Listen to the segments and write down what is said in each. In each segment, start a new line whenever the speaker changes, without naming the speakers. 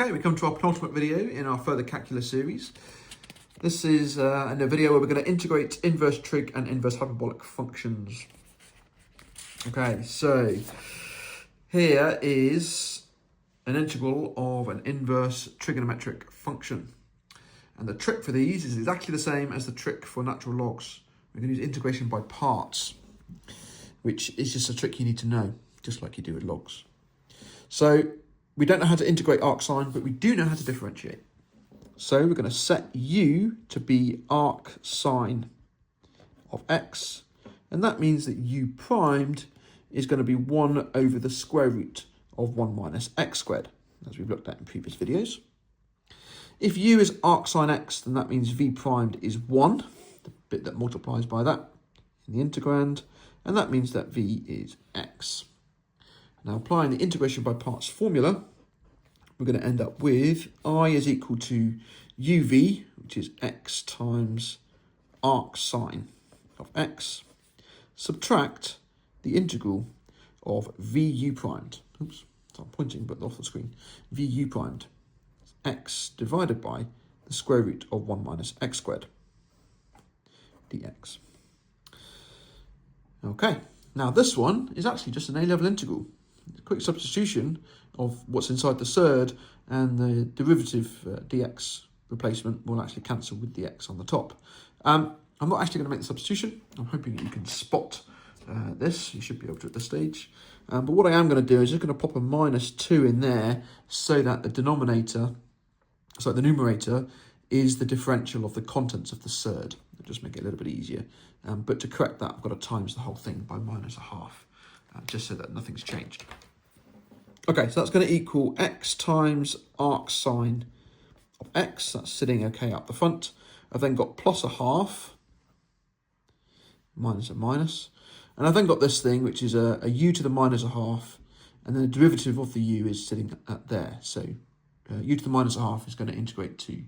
Okay, we come to our penultimate video in our further calculus series. This is in a video where we're going to integrate inverse trig and inverse hyperbolic functions. Okay, so here is an integral of an inverse trigonometric function. And the trick for these is exactly the same as the trick for natural logs. We're going to use integration by parts, which is just a trick you need to know, just like you do with logs. So we don't know how to integrate arcsin, but we do know how to differentiate. So we're going to set u to be arcsin of x, and that means that u primed is going to be 1 over the square root of 1 minus x squared, as we've looked at in previous videos. If u is arcsin x, then that means v primed is 1, the bit that multiplies by that in the integrand, and that means that v is x. Now, applying the integration by parts formula, we're going to end up with I is equal to uv, which is x times arcsin of x, subtract the integral of vu primed. Oops, I'm pointing but off the screen. Vu primed, x divided by the square root of 1 minus x squared dx. Okay, now this one is actually just an A-level integral. A quick substitution of what's inside the surd and the derivative dx replacement will actually cancel with the x on the top. I'm not actually going to make the substitution. I'm hoping that you can spot this. You should be able to at this stage. But what I am going to do is just going to pop a minus 2 in there so that the numerator is the differential of the contents of the surd. It'll just make it a little bit easier. But to correct that, I've got to times the whole thing by minus a half. Just so that nothing's changed. Okay, so that's going to equal x times arcsin of x. That's sitting okay up the front. I've then got plus a half, minus a minus. And I've then got this thing, which is a u to the minus a half. And then the derivative of the u is sitting at there. So u to the minus a half is going to integrate to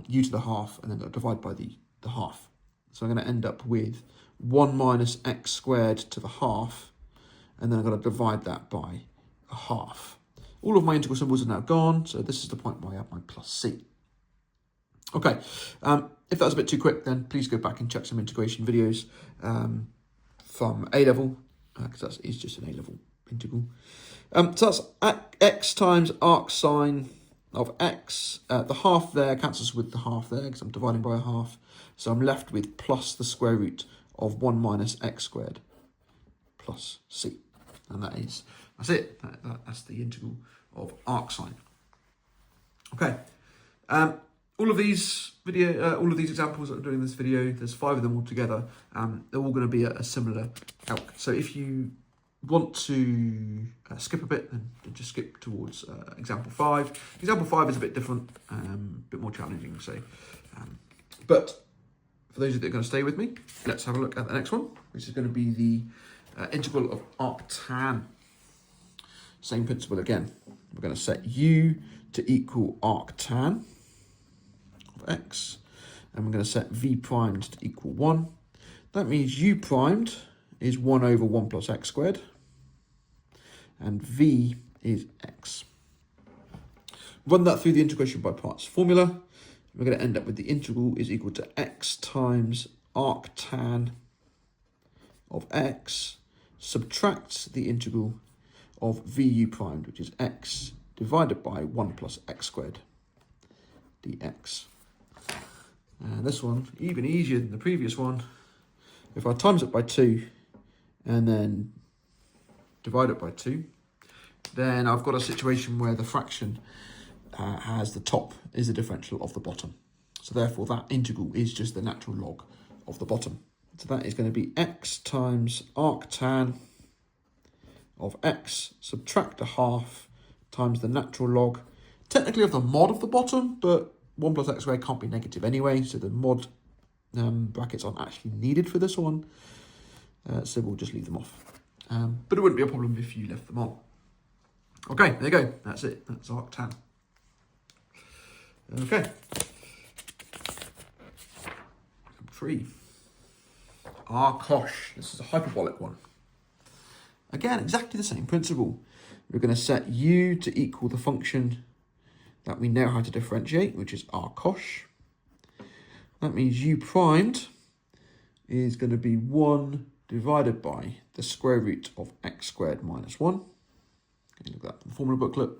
u to the half, and then divide by the half. So I'm going to end up with 1 minus x squared to the half. And then I've got to divide that by a half. All of my integral symbols are now gone, so this is the point where I have my plus c. Okay, if that was a bit too quick, then please go back and check some integration videos from A-level, because that is just an A-level integral. So that's x times arcsin of x. The half there cancels with the half there, because I'm dividing by a half. So I'm left with plus the square root of 1 minus x squared plus c. And that's it. That's the integral of arcsin. Okay. All of these examples that I'm doing in this video, there's 5 of them all together. They're all going to be a similar calc. So if you want to skip a bit, then just skip towards example 5. Example 5 is a bit different, a bit more challenging. So, but for those of you that are going to stay with me, let's have a look at the next one, which is going to be the integral of arctan. Same principle again. We're going to set u to equal arctan of x, and we're going to set v primed to equal 1. That means u primed is 1 over 1 plus x squared, and v is x. Run that through the integration by parts formula. We're going to end up with the integral is equal to x times arctan of x, subtract the integral of vu primed, which is x, divided by 1 plus x squared dx. And this one, even easier than the previous one. If I times it by 2 and then divide it by 2, then I've got a situation where the fraction has the top is the differential of the bottom. So therefore that integral is just the natural log of the bottom. So that is going to be x times arctan of x, subtract a half, times the natural log, technically of the mod of the bottom, but 1 plus x squared can't be negative anyway, so the mod brackets aren't actually needed for this one. So we'll just leave them off. But it wouldn't be a problem if you left them on. Okay, there you go. That's it. That's arctan. Okay. 3. Arcosh. This is a hyperbolic one. Again, exactly the same principle. We're going to set u to equal the function that we know how to differentiate, which is arcosh. That means u primed is going to be 1 divided by the square root of x squared minus 1. Okay, look at that from the formula booklet.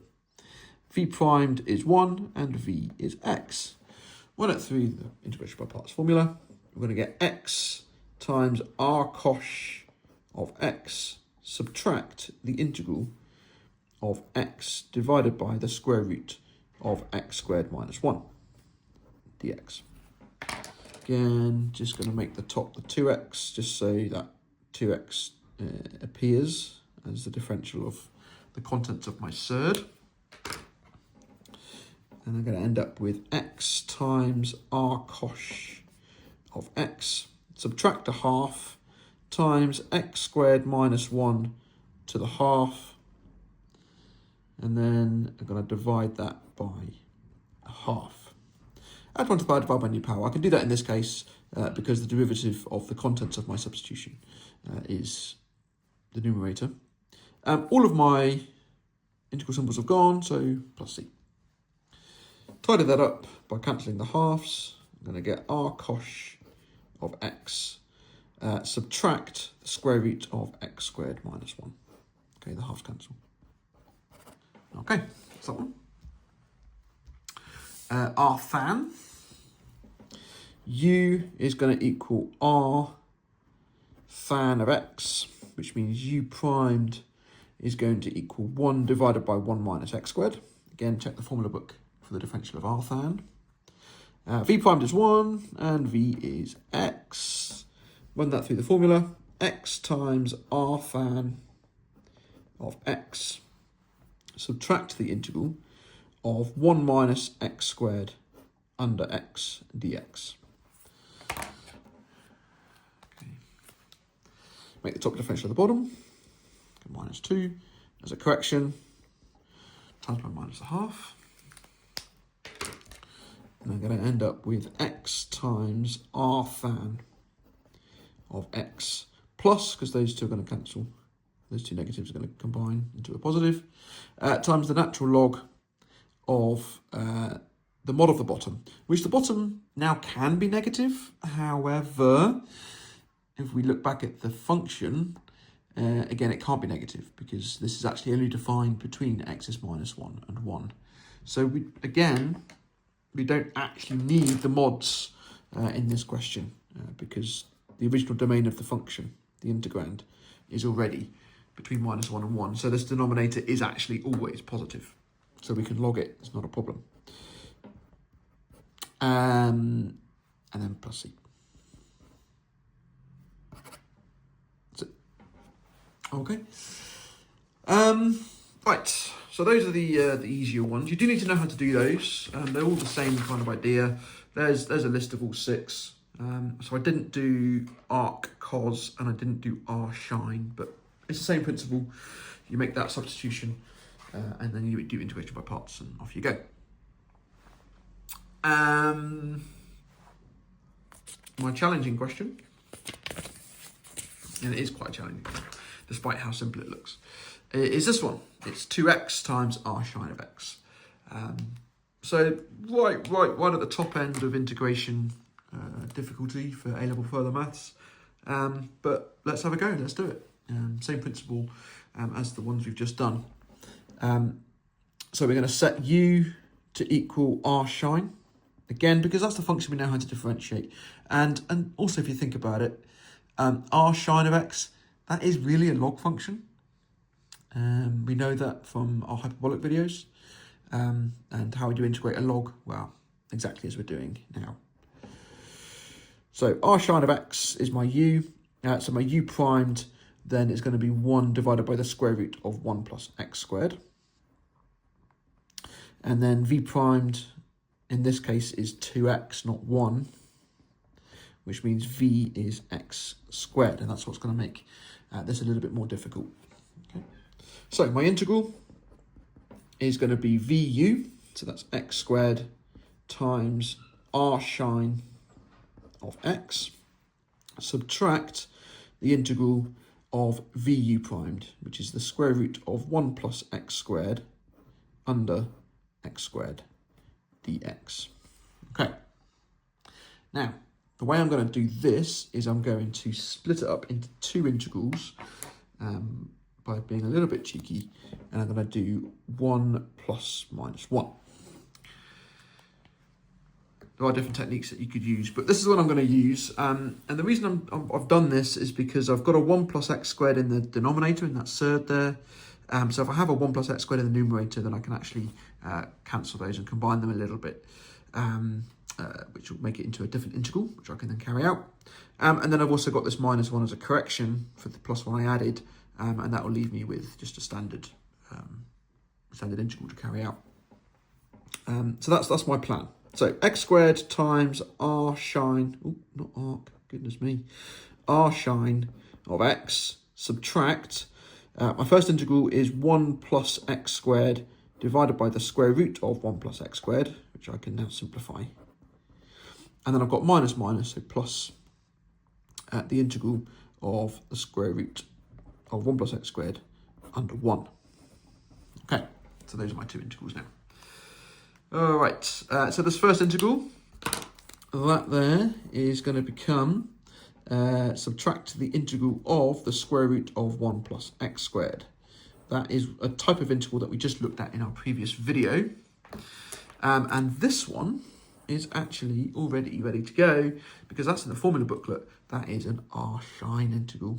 V primed is 1 and V is x. Run it through the integration by parts formula. We're going to get x times arcosh of x subtract the integral of x divided by the square root of x squared minus 1 dx. Again, just going to make the top the 2x, just so that 2x appears as the differential of the contents of my surd. And I'm going to end up with x times arcosh of x, subtract a half, times x squared minus 1 to the half. And then I'm going to divide that by a half. Add 1 to the power, divide by new power. I can do that in this case because the derivative of the contents of my substitution is the numerator. All of my integral symbols have gone, so plus c. Tidy that up by cancelling the halves. I'm going to get arcosh of x, subtract the square root of x squared minus 1. Okay, the halves cancel. Okay, that's that one. Arthan. U is going to equal r tan of x, which means u primed is going to equal 1 divided by 1 minus x squared. Again, check the formula book for the differential of arthan. V primed is 1 and V is x. Run that through the formula. X times arthan of x. Subtract the integral of 1 minus x squared under x dx. Okay. Make the top differential at the bottom. Minus 2 as a correction. Times by minus a half. And I'm going to end up with x times arthan of x plus, because those two are going to cancel, those two negatives are going to combine into a positive, times the natural log of the mod of the bottom, which the bottom now can be negative. However, if we look back at the function, again, it can't be negative because this is actually only defined between x is minus 1 and 1. So we don't actually need the mods in this question because the original domain of the function, the integrand, is already between minus 1 and 1. So this denominator is actually always positive. So we can log it, it's not a problem. And then plus c. That's it. Okay. Right. So those are the easier ones. You do need to know how to do those. They're all the same kind of idea. There's a list of all 6. So I didn't do arccos and I didn't do arshine, but it's the same principle. You make that substitution and then you do integration by parts and off you go. My challenging question, and it is quite challenging despite how simple it looks, is this one. It's 2x times arshine of x. So right at the top end of integration difficulty for A-level further maths. But let's have a go, let's do it. Same principle as the ones we've just done. So we're going to set u to equal arshine. Again, because that's the function we know how to differentiate. And also, if you think about it, arshine of x, that is really a log function. We know that from our hyperbolic videos. And how we do integrate a log, well, exactly as we're doing now. So arshine of x is my u. So my u primed then is going to be 1 divided by the square root of 1 plus x squared. And then v primed, in this case, is 2x, not 1, which means v is x squared. And that's what's going to make this a little bit more difficult. Okay. So my integral is going to be vu, so that's x squared, times arshine of x, subtract the integral of vu primed, which is the square root of 1 plus x squared under x squared dx. Okay. Now, the way I'm going to do this is I'm going to split it up into two integrals by being a little bit cheeky, and I'm going to do 1 plus minus 1. There are different techniques that you could use, but this is what I'm going to use. And the reason I've done this is because I've got a 1 plus x squared in the denominator, in that surd there. So if I have a 1 plus x squared in the numerator, then I can actually cancel those and combine them a little bit, which will make it into a different integral, which I can then carry out. And then I've also got this minus 1 as a correction for the plus 1 I added, and that will leave me with just a standard integral to carry out. So that's my plan. So x squared times arcsin, not arc, goodness me, arcsin of x, subtract, my first integral is 1 plus x squared divided by the square root of 1 plus x squared, which I can now simplify. And then I've got minus minus, so plus the integral of the square root of 1 plus x squared under 1. Okay, so those are my two integrals now. All right, so this first integral, that there is going to become, subtract the integral of the square root of 1 plus x squared. That is a type of integral that we just looked at in our previous video. And this one is actually already ready to go because that's in the formula booklet. That is an arcsin integral.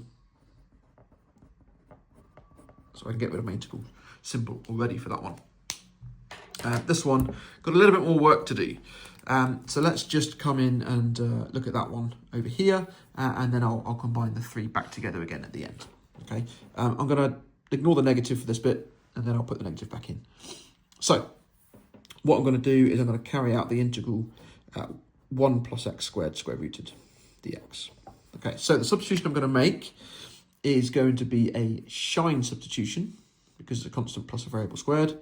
So I can get rid of my integral symbol already for that one. This one got a little bit more work to do. So let's just come in and look at that one over here, and then I'll combine the three back together again at the end. Okay, I'm going to ignore the negative for this bit, and then I'll put the negative back in. So what I'm going to do is I'm going to carry out the integral 1 plus x squared square rooted dx. Okay, so the substitution I'm going to make is going to be a sign substitution because it's a constant plus a variable squared.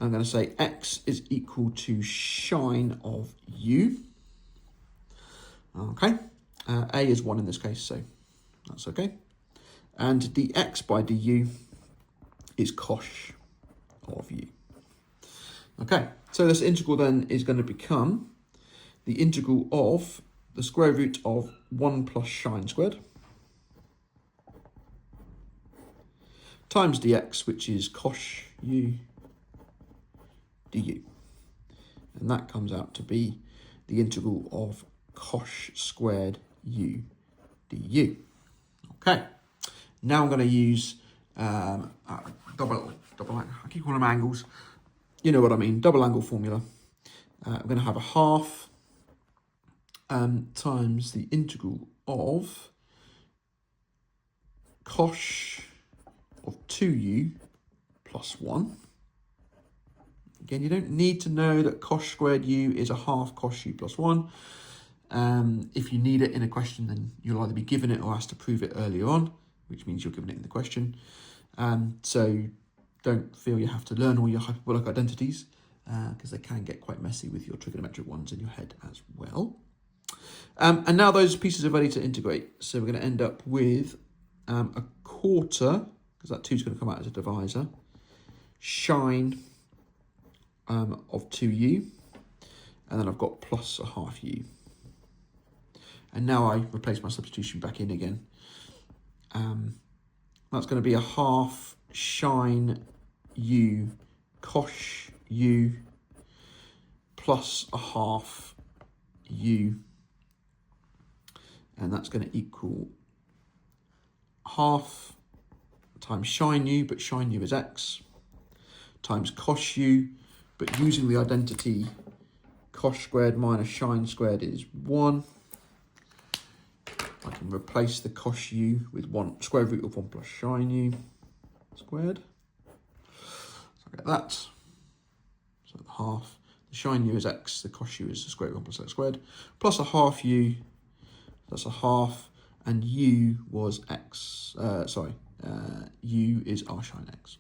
I'm going to say x is equal to sign of u. Okay, a is 1 in this case, so that's okay. And dx by du is cosh of u. Okay, so this integral then is going to become the integral of the square root of 1 plus sign squared times dx, which is cosh u du. And that comes out to be the integral of cosh squared u du. Okay, now I'm going to use double, I keep calling them angles. You know what I mean, double angle formula. I'm going to have a half times the integral of cosh of 2u plus 1. Again, you don't need to know that cosh squared u is a half cosh u plus 1. If you need it in a question, then you'll either be given it or asked to prove it earlier on, which means you're given it in the question. So don't feel you have to learn all your hyperbolic identities because they can get quite messy with your trigonometric ones in your head as well. And now those pieces are ready to integrate. So we're going to end up with a quarter, because that 2 is going to come out as a divisor, sign of 2u, and then I've got plus a half u. And now I replace my substitution back in again. That's going to be a half sign u cosh u plus a half u, and that's going to equal half times sign u, but sign u is x, times cosh u, but using the identity cosh squared minus sign squared is 1. I can replace the cosh u with 1 square root of 1 plus sign u squared. So I get that. So the half. The sign u is x, the cosh u is the square root of 1 plus x squared, plus a half u, that's a half, and u was x, u is arcsin x.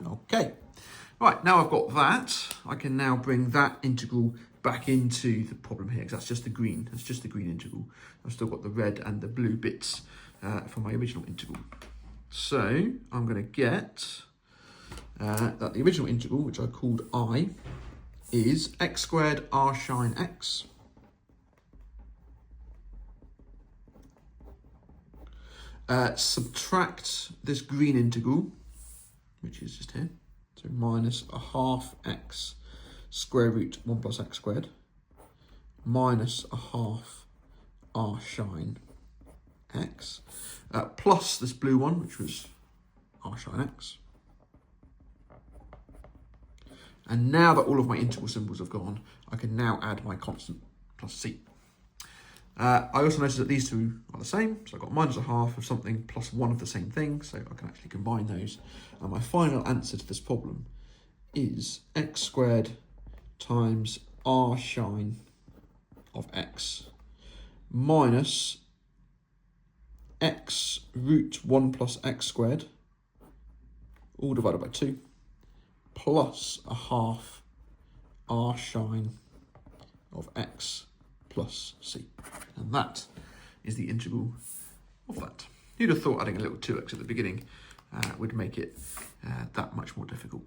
Okay, right, now I've got that, I can now bring that integral back into the problem here, because that's just the green integral. I've still got the red and the blue bits from my original integral. So I'm going to get that the original integral, which I called I, is x squared arcsin x subtract this green integral, which is just here, so minus a half x square root 1 plus x squared minus a half arcsin x plus this blue one, which was arcsin x. And now that all of my integral symbols have gone, I can now add my constant plus c. I also noticed that these two are the same, so I've got minus a half of something plus 1 of the same thing, so I can actually combine those. And my final answer to this problem is x squared times arcsin of x minus x root 1 plus x squared, all divided by 2, plus a half arcsin of x plus c. And that is the integral of that. You'd have thought adding a little 2x at the beginning would make it that much more difficult.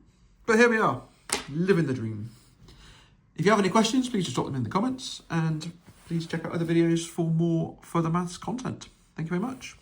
But here we are, living the dream. If you have any questions, please just drop them in the comments, and please check out other videos for more further maths content. Thank you very much.